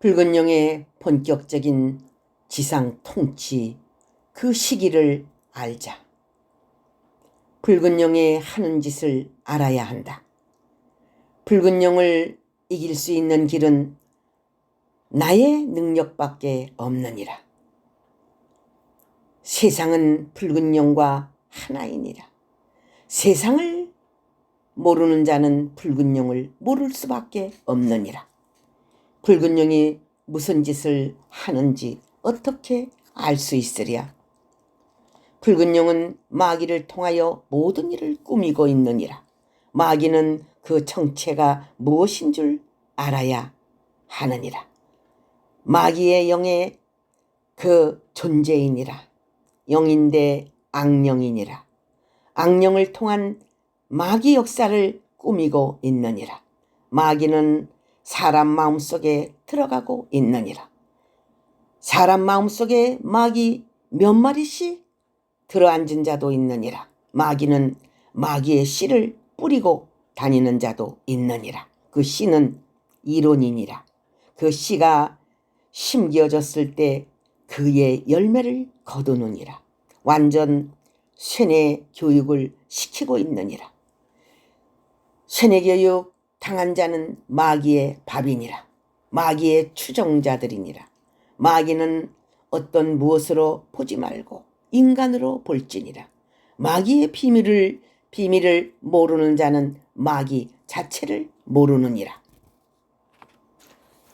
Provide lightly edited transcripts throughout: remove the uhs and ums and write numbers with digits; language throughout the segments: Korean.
붉은 용의 본격적인 지상 통치 그 시기를 알자. 붉은 용의 하는 짓을 알아야 한다. 붉은 용을 이길 수 있는 길은 나의 능력밖에 없느니라. 세상은 붉은 용과 하나이니라. 세상을 모르는 자는 붉은 용을 모를 수밖에 없느니라. 붉은 용이 무슨 짓을 하는지 어떻게 알 수 있으랴. 붉은 용은 마귀를 통하여 모든 일을 꾸미고 있느니라. 마귀는 그 정체가 무엇인 줄 알아야 하느니라. 마귀의 영의 그 존재이니라. 영인데 악령이니라. 악령을 통한 마귀 역사를 꾸미고 있느니라. 마귀는 사람 마음속에 들어가고 있느니라. 사람 마음속에 마귀 몇 마리씩 들어앉은 자도 있느니라. 마귀는 마귀의 씨를 뿌리고 다니는 자도 있느니라. 그 씨는 이론이니라. 그 씨가 심겨졌을 때 그의 열매를 거두느니라. 완전 쇠뇌 교육을 시키고 있느니라. 쇠뇌 교육 당한 자는 마귀의 밥이니라. 마귀의 추종자들이니라. 마귀는 어떤 무엇으로 보지 말고 인간으로 볼지니라. 마귀의 비밀을 모르는 자는 마귀 자체를 모르느니라.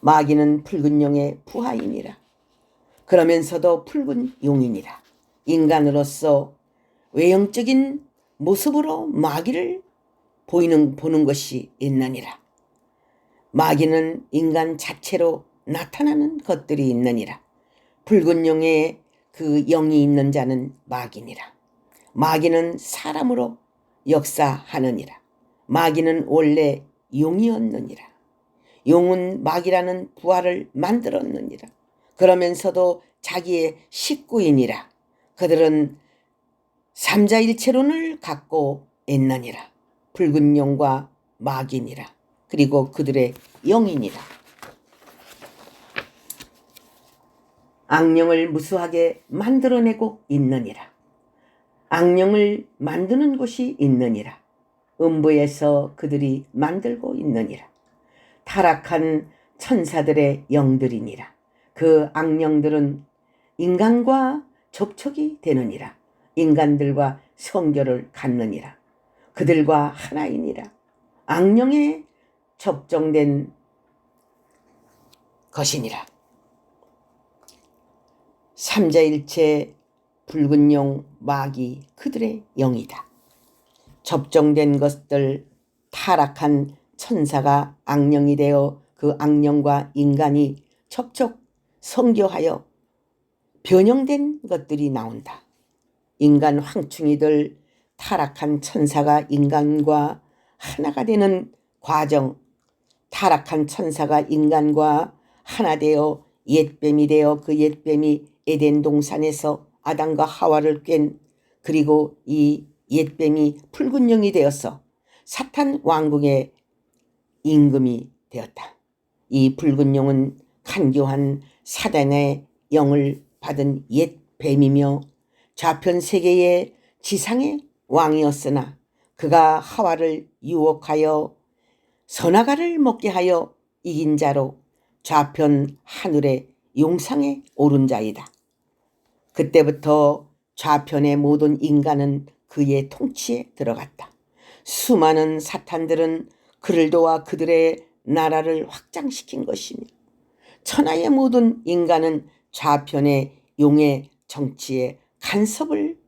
마귀는 붉은 용의 부하이니라. 그러면서도 붉은 용이니라. 인간으로서 외형적인 모습으로 마귀를 보는 것이 있느니라. 마귀는 인간 자체로 나타나는 것들이 있느니라. 붉은 용의 그 영이 있는 자는 마귀니라. 마귀는 사람으로 역사하느니라. 마귀는 원래 용이었느니라. 용은 마귀라는 부하를 만들었느니라. 그러면서도 자기의 식구이니라. 그들은 삼자일체론을 갖고 있느니라. 붉은 용과 마귀니라. 그리고 그들의 영이니라. 악령을 무수하게 만들어내고 있느니라. 악령을 만드는 곳이 있느니라. 음부에서 그들이 만들고 있느니라. 타락한 천사들의 영들이니라. 그 악령들은 인간과 접촉이 되느니라. 인간들과 성결을 갖느니라. 그들과 하나이니라. 악령에 접종된 것이니라. 삼자일체 붉은 용 마귀 그들의 영이다. 접종된 것들 타락한 천사가 악령이 되어 그 악령과 인간이 접촉 성교하여 변형된 것들이 나온다. 인간 황충이들 타락한 천사가 인간과 하나가 되는 과정, 타락한 천사가 인간과 하나 되어 옛뱀이 되어 그 옛뱀이 에덴 동산에서 아담과 하와를 깬, 그리고 이 옛뱀이 붉은 용이 되어서 사탄 왕국의 임금이 되었다. 이 붉은 용은 간교한 사단의 영을 받은 옛뱀이며 좌편 세계의 지상의 왕이었으나 그가 하와를 유혹하여 선악과를 먹게 하여 이긴 자로 좌편 하늘의 용상에 오른 자이다. 그때부터 좌편의 모든 인간은 그의 통치에 들어갔다. 수많은 사탄들은 그를 도와 그들의 나라를 확장시킨 것이며 천하의 모든 인간은 좌편의 용의 정치에 간섭을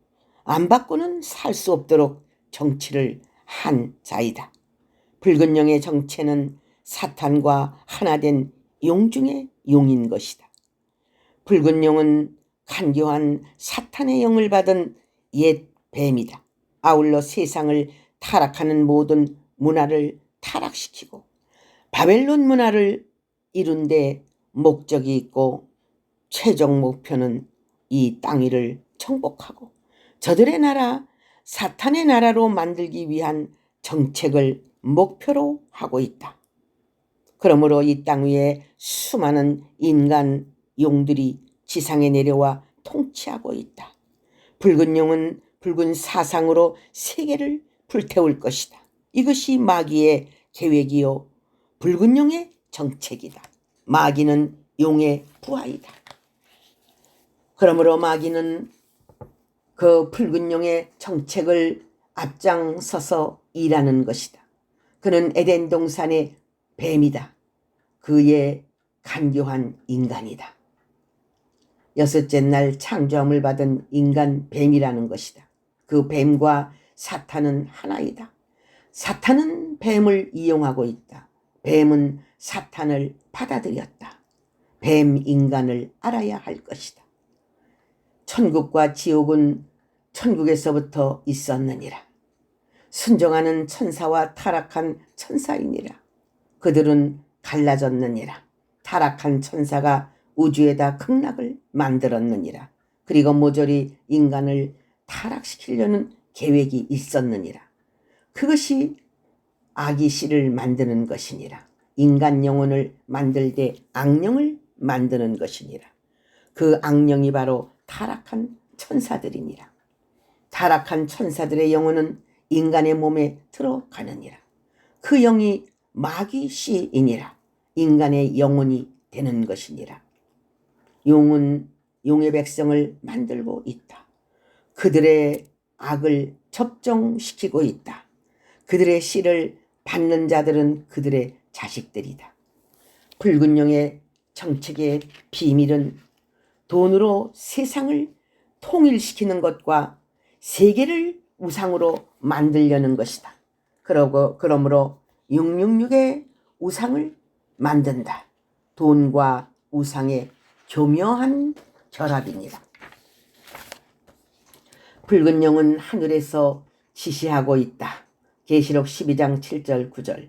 안 받고는 살 수 없도록 정치를 한 자이다. 붉은 용의 정체는 사탄과 하나 된 용 중의 용인 것이다. 붉은 용은 간교한 사탄의 영을 받은 옛 뱀이다. 아울러 세상을 타락하는 모든 문화를 타락시키고 바벨론 문화를 이룬 데 목적이 있고 최종 목표는 이 땅 위를 정복하고 저들의 나라 사탄의 나라로 만들기 위한 정책을 목표로 하고 있다. 그러므로 이 땅 위에 수많은 인간 용들이 지상에 내려와 통치하고 있다. 붉은 용은 붉은 사상으로 세계를 불태울 것이다. 이것이 마귀의 계획이요 붉은 용의 정책이다. 마귀는 용의 부하이다. 그러므로 마귀는 그 붉은 용의 정책을 앞장서서 일하는 것이다. 그는 에덴 동산의 뱀이다. 그의 간교한 인간이다. 여섯째 날 창조함을 받은 인간 뱀이라는 것이다. 그 뱀과 사탄은 하나이다. 사탄은 뱀을 이용하고 있다. 뱀은 사탄을 받아들였다. 뱀 인간을 알아야 할 것이다. 천국과 지옥은 천국에서부터 있었느니라. 순종하는 천사와 타락한 천사이니라. 그들은 갈라졌느니라. 타락한 천사가 우주에다 극락을 만들었느니라. 그리고 모조리 인간을 타락시키려는 계획이 있었느니라. 그것이 악의 씨를 만드는 것이니라. 인간 영혼을 만들되 악령을 만드는 것이니라. 그 악령이 바로 타락한 천사들이니라. 타락한 천사들의 영혼은 인간의 몸에 들어가느니라. 그 영이 마귀 씨이니라. 인간의 영혼이 되는 것이니라. 용은 용의 백성을 만들고 있다. 그들의 악을 접종시키고 있다. 그들의 씨를 받는 자들은 그들의 자식들이다. 붉은 용의 정책의 비밀은 돈으로 세상을 통일시키는 것과 세계를 우상으로 만들려는 것이다. 그러므로 666의 우상을 만든다. 돈과 우상의 교묘한 결합이니라. 붉은 용은 하늘에서 지시하고 있다. 계시록 12장 7절 9절.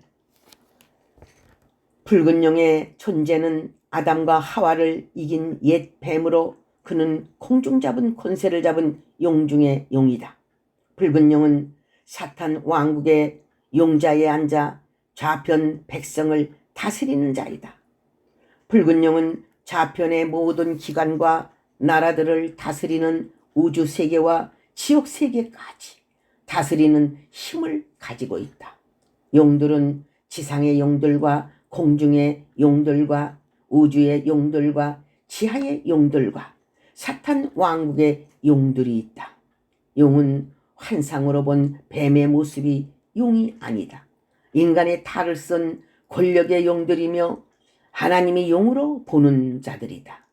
붉은 용의 존재는 아담과 하와를 이긴 옛 뱀으로 그는 공중 잡은 권세를 잡은 용 중의 용이다. 붉은 용은 사탄 왕국의 용자에 앉아 좌편 백성을 다스리는 자이다. 붉은 용은 좌편의 모든 기관과 나라들을 다스리는 우주 세계와 지옥 세계까지 다스리는 힘을 가지고 있다. 용들은 지상의 용들과 공중의 용들과 우주의 용들과 지하의 용들과 사탄 왕국의 용들이 있다. 용은 환상으로 본 뱀의 모습이 용이 아니다. 인간의 탈을 쓴 권력의 용들이며 하나님이 용으로 보는 자들이다.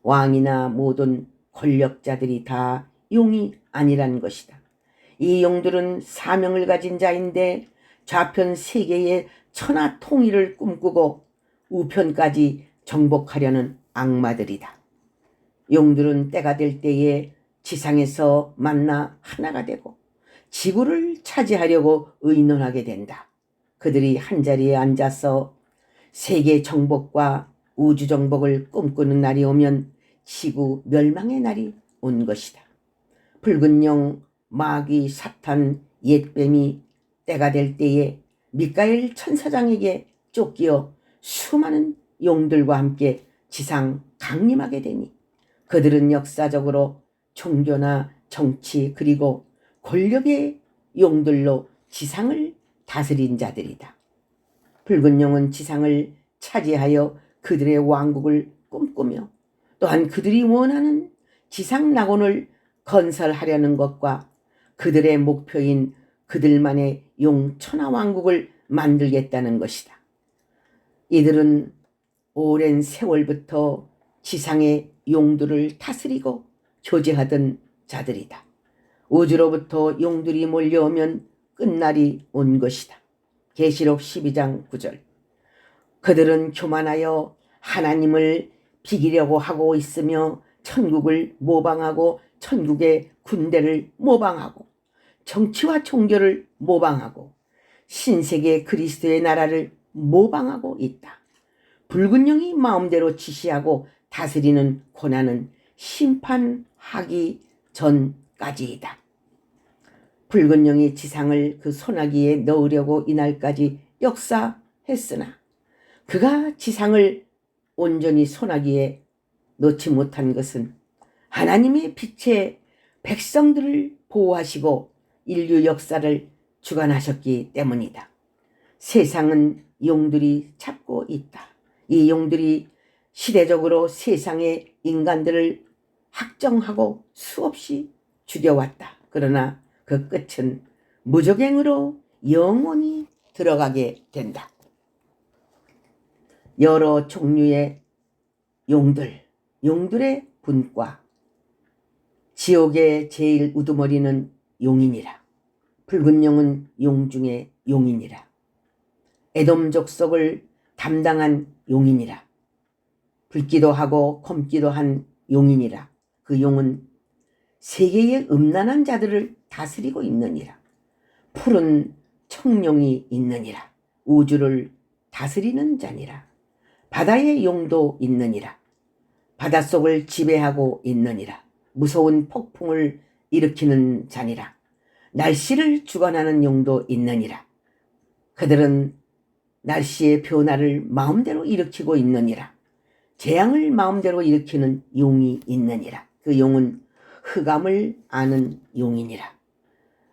왕이나 모든 권력자들이 다 용이 아니란 것이다. 이 용들은 사명을 가진 자인데 좌편 세계의 천하 통일을 꿈꾸고 우편까지 정복하려는 악마들이다. 용들은 때가 될 때에 지상에서 만나 하나가 되고 지구를 차지하려고 의논하게 된다. 그들이 한자리에 앉아서 세계 정복과 우주 정복을 꿈꾸는 날이 오면 지구 멸망의 날이 온 것이다. 붉은 용, 마귀, 사탄, 옛뱀이 때가 될 때에 미카엘 천사장에게 쫓기어 수많은 용들과 함께 지상 강림하게 되니 그들은 역사적으로 종교나 정치 그리고 권력의 용들로 지상을 다스린 자들이다. 붉은 용은 지상을 차지하여 그들의 왕국을 꿈꾸며 또한 그들이 원하는 지상 낙원을 건설하려는 것과 그들의 목표인 그들만의 용 천하왕국을 만들겠다는 것이다. 이들은 오랜 세월부터 지상의 용들을 다스리고 교제하던 자들이다. 우주로부터 용들이 몰려오면 끝날이 온 것이다. 계시록 12장 9절. 그들은 교만하여 하나님을 비기려고 하고 있으며 천국을 모방하고 천국의 군대를 모방하고 정치와 종교를 모방하고 신세계 그리스도의 나라를 모방하고 있다. 붉은 용이 마음대로 지시하고 다스리는 고난은 심판하기 전까지이다. 붉은 용이 지상을 그 소나기에 넣으려고 이날까지 역사했으나 그가 지상을 온전히 손아귀에 놓지 못한 것은 하나님의 빛의 백성들을 보호하시고 인류 역사를 주관하셨기 때문이다. 세상은 용들이 잡고 있다. 이 용들이 시대적으로 세상의 인간들을 학정하고 수없이 죽여왔다. 그러나 그 끝은 무적행으로 영원히 들어가게 된다. 여러 종류의 용들의 분과 지옥의 제일 우두머리는 용이니라. 붉은 용은 용 중에 용이니라. 에돔 족속을 담당한 용이니라. 붉기도 하고 검기도 한 용이니라. 그 용은 세계의 음란한 자들을 다스리고 있느니라. 푸른 청룡이 있느니라. 우주를 다스리는 자니라. 바다의 용도 있느니라. 바닷속을 지배하고 있느니라. 무서운 폭풍을 일으키는 자니라. 날씨를 주관하는 용도 있느니라. 그들은 날씨의 변화를 마음대로 일으키고 있느니라. 재앙을 마음대로 일으키는 용이 있느니라. 그 용은 흑암을 아는 용이니라.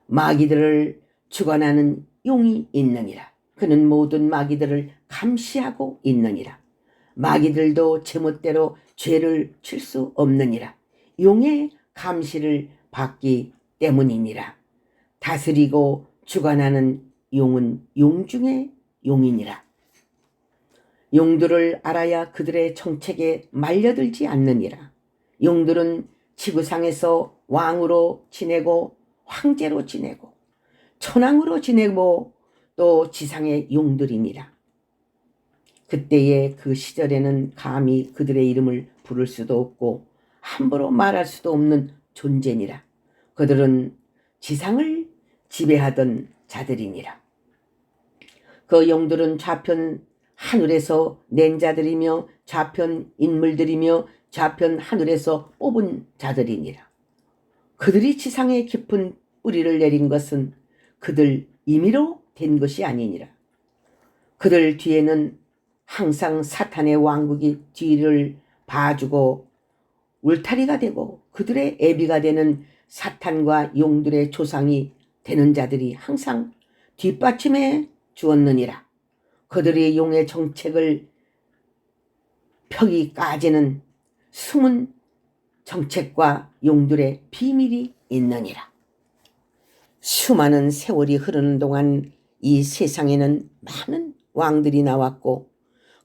마귀들을 주관하는 용이 있느니라. 그는 모든 마귀들을 감시하고 있느니라. 마귀들도 제멋대로 죄를 칠 수 없느니라. 용의 감시를 받기 때문이니라. 다스리고 주관하는 용은 용 중에 용이니라. 용들을 알아야 그들의 정책에 말려들지 않느니라. 용들은 지구상에서 왕으로 지내고 황제로 지내고 천왕으로 지내고 또 지상의 용들이니라. 그때의 그 시절에는 감히 그들의 이름을 부를 수도 없고 함부로 말할 수도 없는 존재니라. 그들은 지상을 지배하던 자들이니라. 그 용들은 좌편 하늘에서 낸 자들이며 좌편 인물들이며 좌편 하늘에서 뽑은 자들이니라. 그들이 지상에 깊은 뿌리를 내린 것은 그들 임의로 된 것이 아니니라. 그들 뒤에는 항상 사탄의 왕국이 뒤를 봐주고 울타리가 되고 그들의 애비가 되는 사탄과 용들의 조상이 되는 자들이 항상 뒷받침해 주었느니라. 그들이 용의 정책을 펴기까지는 숨은 정책과 용들의 비밀이 있느니라. 수많은 세월이 흐르는 동안 이 세상에는 많은 왕들이 나왔고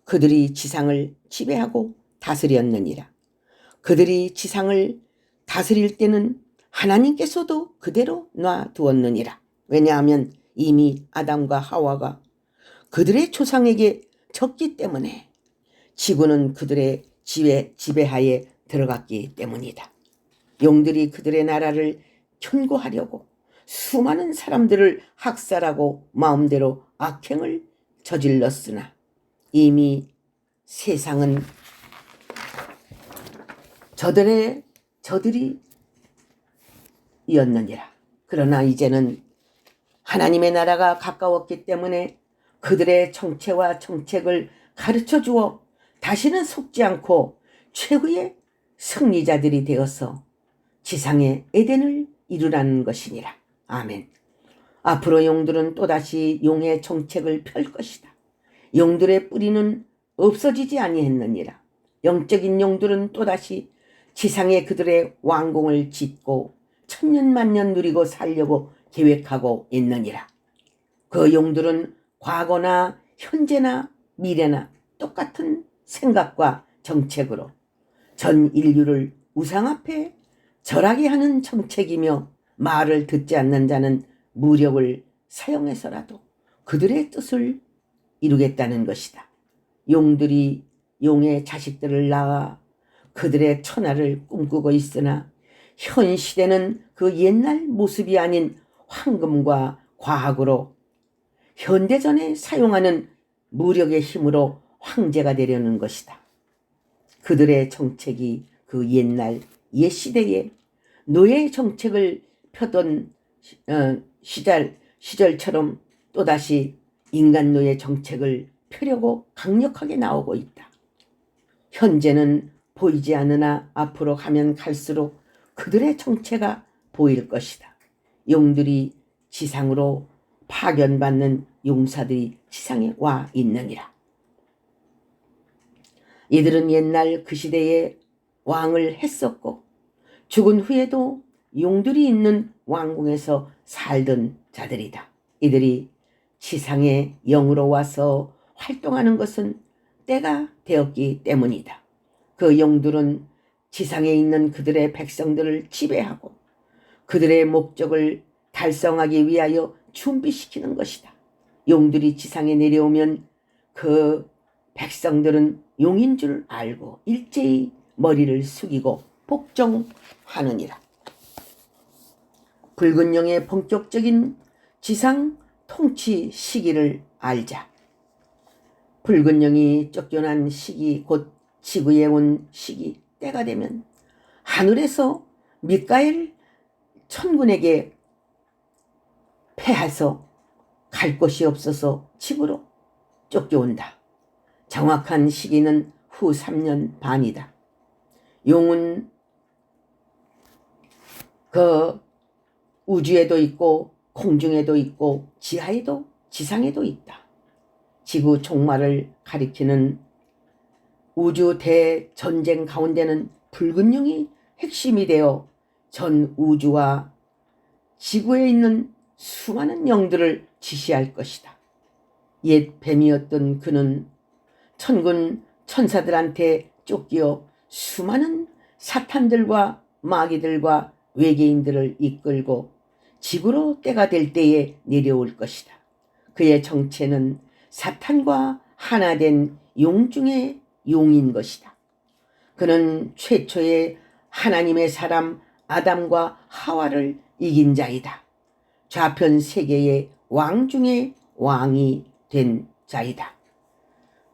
그들이 지상을 지배하고 다스렸느니라. 그들이 지상을 다스릴 때는 하나님께서도 그대로 놔두었느니라. 왜냐하면 이미 아담과 하와가 그들의 조상에게 졌기 때문에 지구는 그들의 지배하에 들어갔기 때문이다. 용들이 그들의 나라를 견고하려고 수많은 사람들을 학살하고 마음대로 악행을 저질렀으나 이미 세상은 저들이 이었느니라. 그러나 이제는 하나님의 나라가 가까웠기 때문에 그들의 정체와 정책을 가르쳐 주어 다시는 속지 않고 최후의 승리자들이 되어서 지상의 에덴을 이루라는 것이니라. 아멘. 앞으로 용들은 또다시 용의 정책을 펼 것이다. 용들의 뿌리는 없어지지 아니했느니라. 영적인 용들은 또다시 지상에 그들의 왕궁을 짓고 천년만년 누리고 살려고 계획하고 있느니라. 그 용들은 과거나 현재나 미래나 똑같은 생각과 정책으로 전 인류를 우상 앞에 절하게 하는 정책이며 말을 듣지 않는 자는 무력을 사용해서라도 그들의 뜻을 이루겠다는 것이다. 용들이 용의 자식들을 낳아 그들의 천하를 꿈꾸고 있으나 현 시대는 그 옛날 모습이 아닌 황금과 과학으로 현대전에 사용하는 무력의 힘으로 황제가 되려는 것이다. 그들의 정책이 그 옛날 옛 시대에 노예 정책을 펴던 시절처럼 또다시 인간 노예 정책을 펴려고 강력하게 나오고 있다. 현재는 보이지 않으나 앞으로 가면 갈수록 그들의 정체가 보일 것이다. 용들이 지상으로 파견받는 용사들이 지상에 와 있느니라. 이들은 옛날 그 시대에 왕을 했었고 죽은 후에도 용들이 있는 왕궁에서 살던 자들이다. 이들이 지상의 영으로 와서 활동하는 것은 때가 되었기 때문이다. 그 용들은 지상에 있는 그들의 백성들을 지배하고 그들의 목적을 달성하기 위하여 준비시키는 것이다. 용들이 지상에 내려오면 그 백성들은 용인 줄 알고 일제히 머리를 숙이고 복종하느니라. 붉은 용의 본격적인 지상 통치 시기를 알자. 붉은 용이 쫓겨난 시기, 곧 지구에 온 시기, 때가 되면 하늘에서 미카엘 천군에게 패해서 갈 곳이 없어서 지구로 쫓겨온다. 정확한 시기는 후 3년 반이다. 용은 그 우주에도 있고 공중에도 있고 지하에도 지상에도 있다. 지구 종말을 가리키는 우주 대전쟁 가운데는 붉은 용이 핵심이 되어 전 우주와 지구에 있는 수많은 영들을 지시할 것이다. 옛 뱀이었던 그는 천군 천사들한테 쫓겨 수많은 사탄들과 마귀들과 외계인들을 이끌고 지구로 때가 될 때에 내려올 것이다. 그의 정체는 사탄과 하나 된 용 중의 용인 것이다. 그는 최초의 하나님의 사람 아담과 하와를 이긴 자이다. 좌편 세계의 왕 중의 왕이 된 자이다.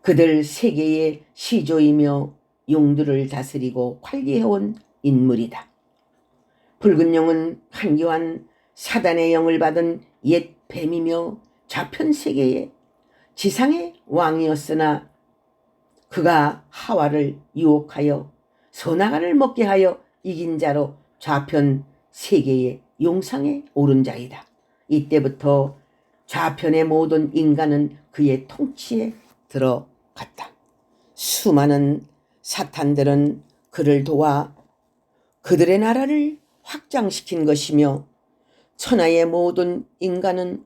그들 세계의 시조이며 용들을 다스리고 관리해온 인물이다. 붉은 용은 한교한 사단의 영을 받은 옛 뱀이며 좌편 세계의 지상의 왕이었으나 그가 하와를 유혹하여 선악과를 먹게 하여 이긴 자로 좌편 세계의 용상에 오른 자이다. 이때부터 좌편의 모든 인간은 그의 통치에 들어갔다. 수많은 사탄들은 그를 도와 그들의 나라를 확장시킨 것이며 천하의 모든 인간은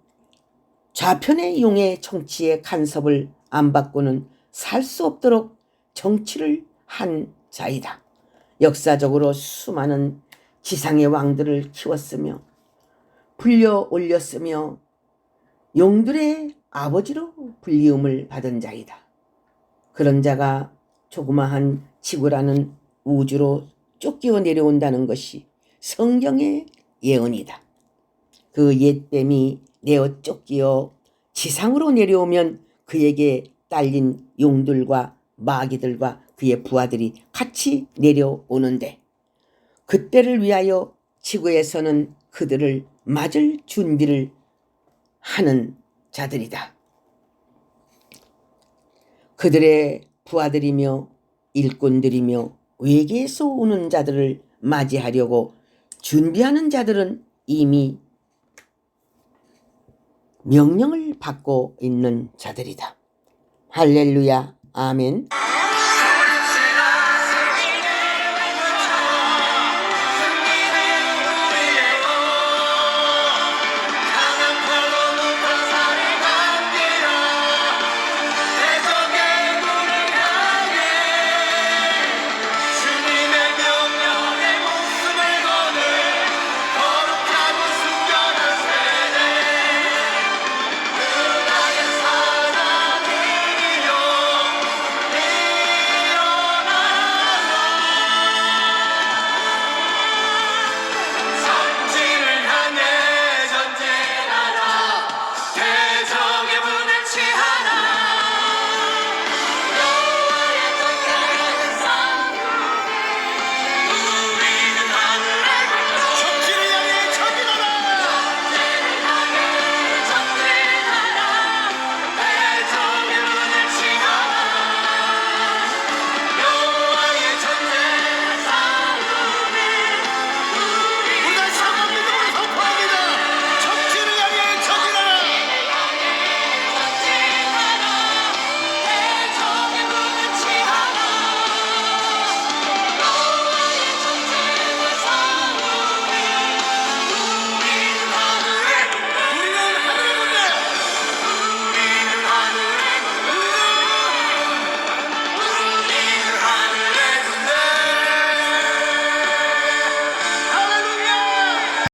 좌편의 용의 정치의 간섭을 안 받고는 살 수 없도록 정치를 한 자이다. 역사적으로 수많은 지상의 왕들을 키웠으며 불려 올렸으며 용들의 아버지로 불리움을 받은 자이다. 그런 자가 조그마한 지구라는 우주로 쫓겨 내려온다는 것이 성경의 예언이다. 그 옛뱀이 내어 쫓겨 지상으로 내려오면 그에게 딸린 용들과 마귀들과 그의 부하들이 같이 내려오는데 그때를 위하여 지구에서는 그들을 맞을 준비를 하는 자들이다. 그들의 부하들이며 일꾼들이며 외계에서 오는 자들을 맞이하려고 준비하는 자들은 이미 명령을 받고 있는 자들이다. 할렐루야, 아멘.